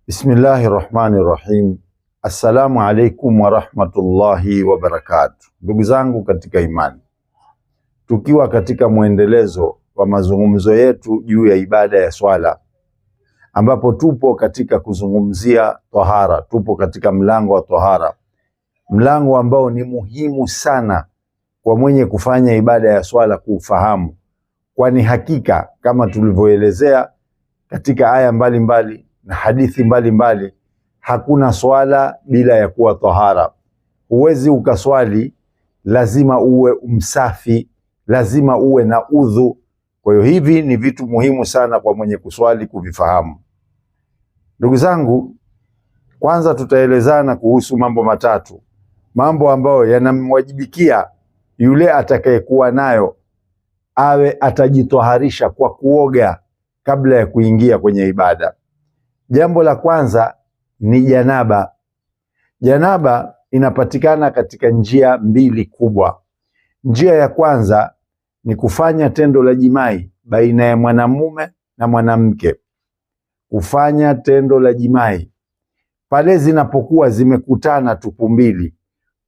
Bismillahirrahmanirrahim. Assalamu alaikum warahmatullahi wabarakatuh. Ndugu zangu katika imani, tukiwa katika mwendelezo wa mazungumzo yetu juu ya ibada ya swala, ambapo tupo katika kuzungumzia tahara, tupo katika mlango wa tahara, mlango ambao ni muhimu sana kwa mwenye kufanya ibada ya swala kuufahamu, kwani hakika kama tulivyoelezea katika aya mbalimbali na hadithi mbalimbali, hakuna swala bila ya kuwa tahara. Huwezi ukaswali, lazima uwe msafi, lazima uwe na udhu. Kwa hiyo hivi ni vitu muhimu sana kwa mwenye kuswali kuvifahamu. Ndugu zangu, kwanza tutaelezana kuhusu mambo matatu, mambo ambayo yanamwajibikia yule atakayekuwa nayo awe atajitoharisha kwa kuoga kabla ya kuingia kwenye ibada. Jambo la kwanza ni janaba. Janaba inapatikana katika njia mbili kubwa. Njia ya kwanza ni kufanya tendo la jimai baina ya mwanamume na mwanamke. Kufanya tendo la jimai pale zinapokuwa zimekutana tupu mbili,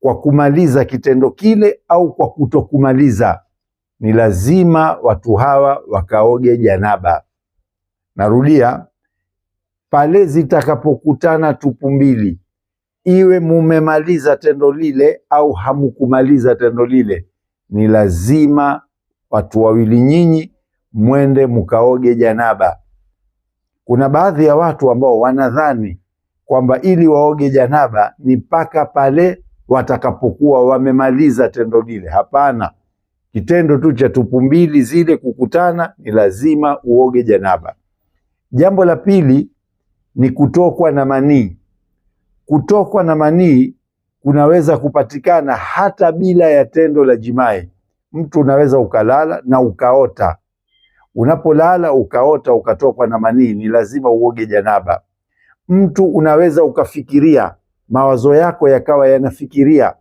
kwa kumaliza kitendo kile au kwa kutokumaliza, ni lazima watu hawa wakaoge janaba. Narudia, pale zitakapokutana tupu mbili, iwe mumemaliza tendo lile au hamukumaliza tendo lile, ni lazima watu wawili nyinyi mwende mukaoge janaba. Kuna baadhi ya watu ambao wanadhani kwamba ili waoge janaba ni mpaka pale watakapokuwa wamemaliza tendo lile. Hapana, kitendo tu cha tupu mbili zile kukutana ni lazima uoge janaba. Jambo la pili ni kutokwa na manii. Kutokwa na manii kunaweza kupatikana hata bila ya tendo la jimai. Mtu unaweza ukalala na ukaota. Unapolala ukaota ukatokwa na manii, ni lazima uoge janaba. Mtu unaweza ukafikiria, mawazo yako yakawa yanafikiria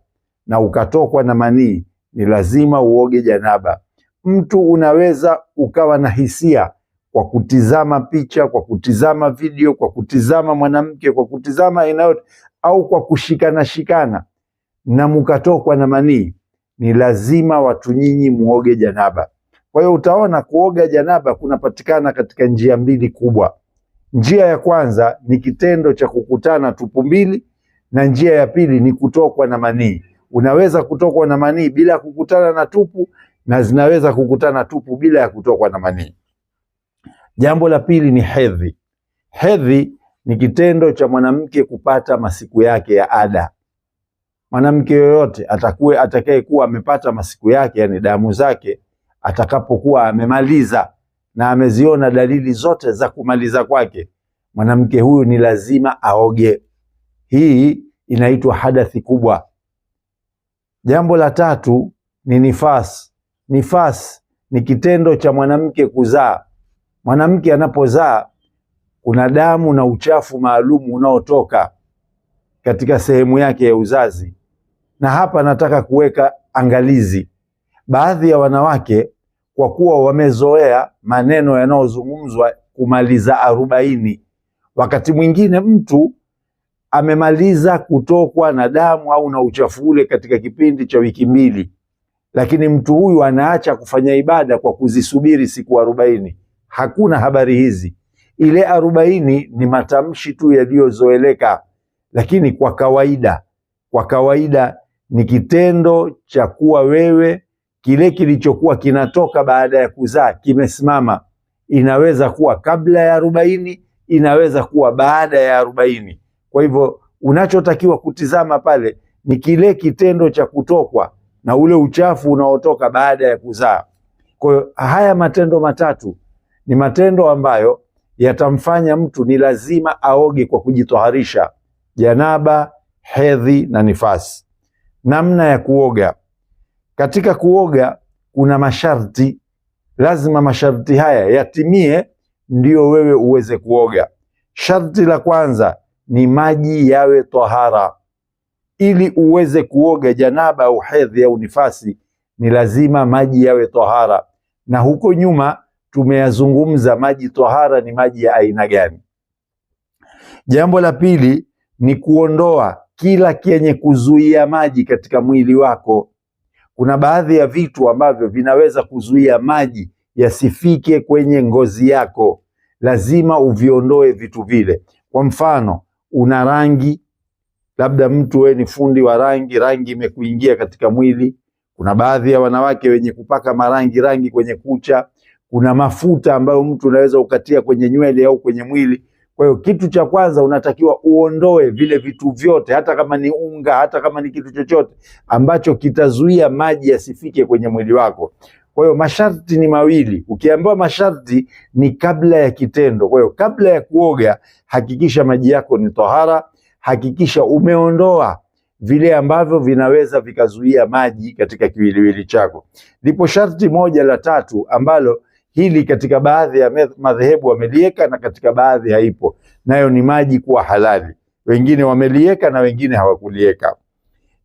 na ukatokwa na manii, ni lazima uoge janaba. Mtu unaweza ukawa na hisia kwa kutizama picha, kwa kutizama video, kwa kutizama mwanamke, kwa kutizama aina yote, au kwa kushikana shikana na mukatokwa na manii, ni lazima watu nyinyi muoge janaba. Kwa hiyo utaona kuoga janaba kunapatikana katika njia mbili kubwa. Njia ya kwanza ni kitendo cha kukutana tupu mbili, na njia ya pili ni kutokwa na manii. Unaweza kutokwa na manii bila kukutana na tupu, na zinaweza kukutana tupu bila ya kutokwa na manii. Jambo la pili ni hedhi. Hedhi ni kitendo cha mwanamke kupata masiku yake ya ada. Mwanamke yoyote atakayekuwa amepata masiku yake, yani damu zake, atakapokuwa amemaliza na ameziona dalili zote za kumaliza kwake, mwanamke huyu ni lazima aoge. Hii inaitwa hadathi kubwa. Jambo la tatu ni nifas. Nifas ni kitendo cha mwanamke kuzaa. Mwanamke anapozaa kuna damu na uchafu maalum unaotoka katika sehemu yake ya uzazi. Na hapa nataka kuweka angalizi. Baadhi ya wanawake, kwa kuwa wamezoea maneno yanayozungumzwa kumaliza 40, wakati mwingine mtu amemaliza kutokwa na damu au na uchafu ule katika kipindi cha wiki 2, lakini mtu huyu anaacha kufanya ibada kwa kuzisubiri siku 40. Hakuna habari hizi. Ile 40 ni matamshi tu yaliyozoeleka, lakini kwa kawaida ni kitendo cha kuwa wewe kile kilichokuwa kinatoka baada ya kuzaa kimesimama. Inaweza kuwa kabla ya 40, inaweza kuwa baada ya 40. Kwa hivyo unachotakiwa kutizama pale ni kile kitendo cha kutokwa na ule uchafu unaotoka baada ya kuzaa. Kwa hiyo haya matendo matatu ni matendo ambayo yatamfanya mtu ni lazima aoge kwa kujitoharisha: janaba, hedhi na nifasi. Namna ya kuoga. Katika kuoga kuna masharti. Lazima masharti haya yatimie ndio wewe uweze kuoga. Sharti la kwanza ni maji yawe tahara. Ili uweze kuoga janaba au hedhi au nifasi, ni lazima maji yawe tahara. Na huko nyuma tumeyazungumza maji tahara ni maji ya aina gani. Jambo la pili ni kuondoa kila kenye kuzuia maji katika mwili wako. Kuna baadhi ya vitu ambavyo vinaweza kuzuia maji yasifike kwenye ngozi yako, lazima uviondoe vitu vile. Kwa mfano, una rangi, labda mtu wewe ni fundi wa rangi, rangi imekuingia katika mwili. Kuna baadhi ya wanawake wenye kupaka rangi kwenye kucha. Kuna mafuta ambayo mtu unaweza ukatia kwenye nywele au kwenye mwili. Kwa hiyo kitu cha kwanza unatakiwa uondoe vile vitu vyote, hata kama ni unga, hata kama ni kitu chochote ambacho kitazuia maji yasifike kwenye mwili wako. Kwa hiyo masharti ni mawili. Ukiambiwa masharti ni kabla ya kitendo. Kwa hiyo kabla ya kuoga, hakikisha maji yako ni tahara, hakikisha umeondoa vile ambavyo vinaweza vikazuia maji katika kiwiliwili chako. Lipo sharti moja la tatu ambalo hili katika baadhi ya madhehebu wamelieka na katika baadhi haipo, nayo ni maji kuwa halali. Wengine wamelieka na wengine hawakulieka.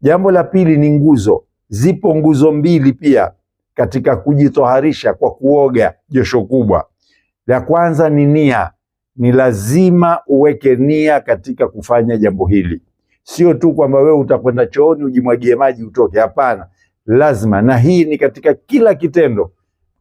Jambo la pili ni nguzo. Zipo nguzo mbili pia katika kujitoharisha kwa kuoga josho kubwa. La kwanza ni nia. Ni lazima uweke nia katika kufanya jambo hili. Sio tu kwamba wewe utakwenda chooni ujimwagie maji utoke, hapana. Lazima, na hii ni katika kila kitendo.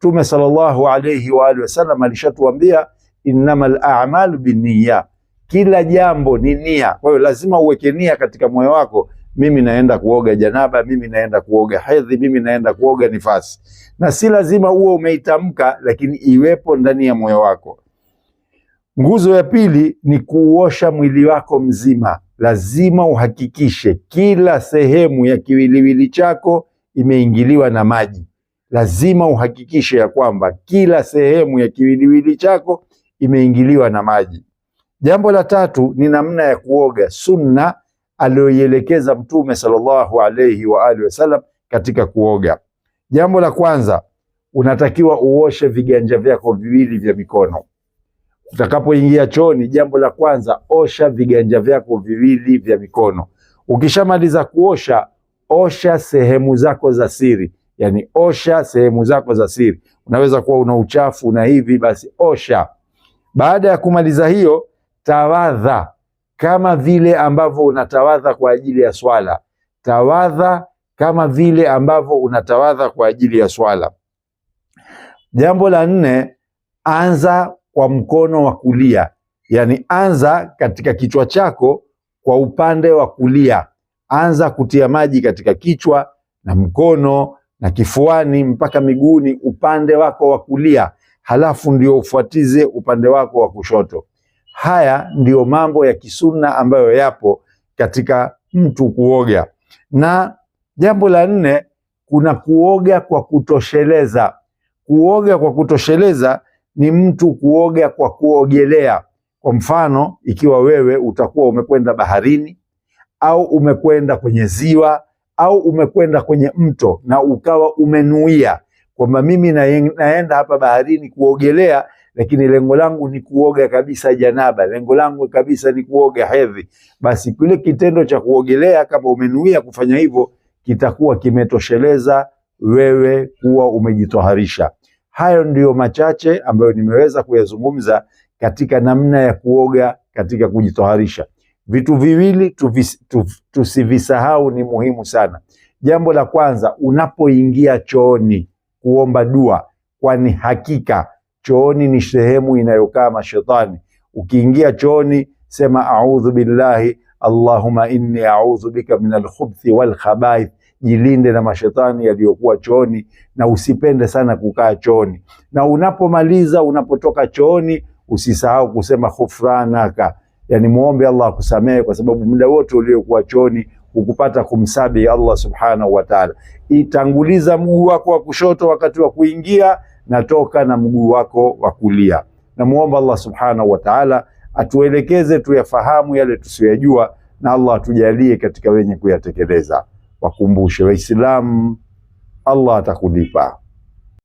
Mtume sallallahu alayhi wa alihi wasallam alishatuambia innamal a'malu binniyat, kila jambo ni nia. Kwa hiyo lazima uweke nia katika moyo wako, mimi naenda kuoga janaba, mimi naenda kuoga hedhi, mimi naenda kuoga nifasi. Na si lazima uwe umeitamka, lakini iwepo ndani ya moyo wako. Nguzo ya pili ni kuosha mwili wako mzima. Lazima uhakikishe kila sehemu ya kiwiliwili chako imeingiliwa na maji. Lazima uhakikishe ya kwamba kila sehemu ya kiwiliwili chako imeingiliwa na maji. Jambo la tatu ni namna ya kuoga, sunna aliyoielekeza Mtume sallallahu alayhi wa alihi wasallam katika kuoga. Jambo la kwanza, unatakiwa uoshe viganja vyako viwili vya mikono. Utakapoingia chooni, jambo la kwanza, osha viganja vyako viwili vya mikono. Ukishamaliza kuosha, osha sehemu zako za siri. Yani osha sehemu zako za siri. Unaweza kuwa una uchafu na hivi, basi osha. Baada ya kumaliza hiyo, tawadha kama vile ambavyo unatawadha kwa ajili ya swala. Tawadha kama vile ambavyo unatawadha kwa ajili ya swala. Jambo la nne, anza kwa mkono wa kulia. Yani anza katika kichwa chako kwa upande wa kulia. Anza kutia maji katika kichwa na mkono na kifuani mpaka miguuni upande wako wa kulia, halafu ndio ufuatize upande wako wa kushoto. Haya ndio mambo ya kisunna ambayo yapo katika mtu kuoga. Na jambo la nne, kuna kuoga kwa kutosheleza. Kuoga kwa kutosheleza ni mtu kuoga kwa kuogelea. Kwa mfano, ikiwa wewe utakuwa umekwenda baharini au umekwenda kwenye ziwa au umekwenda kwenye mto na ukawa umenuia kwamba mimi naenda hapa baharini kuogelea, lakini lengo langu ni kuoga kabisa janaba, lengo langu kabisa ni kuoga hedhi, basi kile kitendo cha kuogelea, kama umenuia kufanya hivyo, kitakuwa kimetosheleza wewe kuwa umejitoharisha. Hayo ndiyo machache ambayo nimeweza kuyazungumza katika namna ya kuoga katika kujitoharisha. Vitu viwili tusivisahau, ni muhimu sana. Jambo la kwanza, unapoingia chooni kuomba dua, kwani hakika chooni ni sehemu inayokaa mashetani. Ukiingia chooni, sema a'udhu billahi allahumma inni a'udhu bika minal khubthi wal khabaith. Jilinde na mashetani yaliyokuwa chooni, na usipende sana kukaa chooni. Na unapomaliza, unapotoka chooni, usisahau kusema ghufranaka, yani muombe Allah akusamehe, kwa sababu muda wote uliokuwa chooni ukupata kumsabi Allah subhanahu wa ta'ala. Itanguliza mguu wako wa kushoto wakati wa kuingia, na toka na mguu wako wa kulia. Na muombe Allah subhanahu wa ta'ala atuelekeze tuyafahamu yale tusiyojua, na Allah atujalie katika wenye kuyatekeleza. Wakumbushe Waislamu, Allah atakulipa.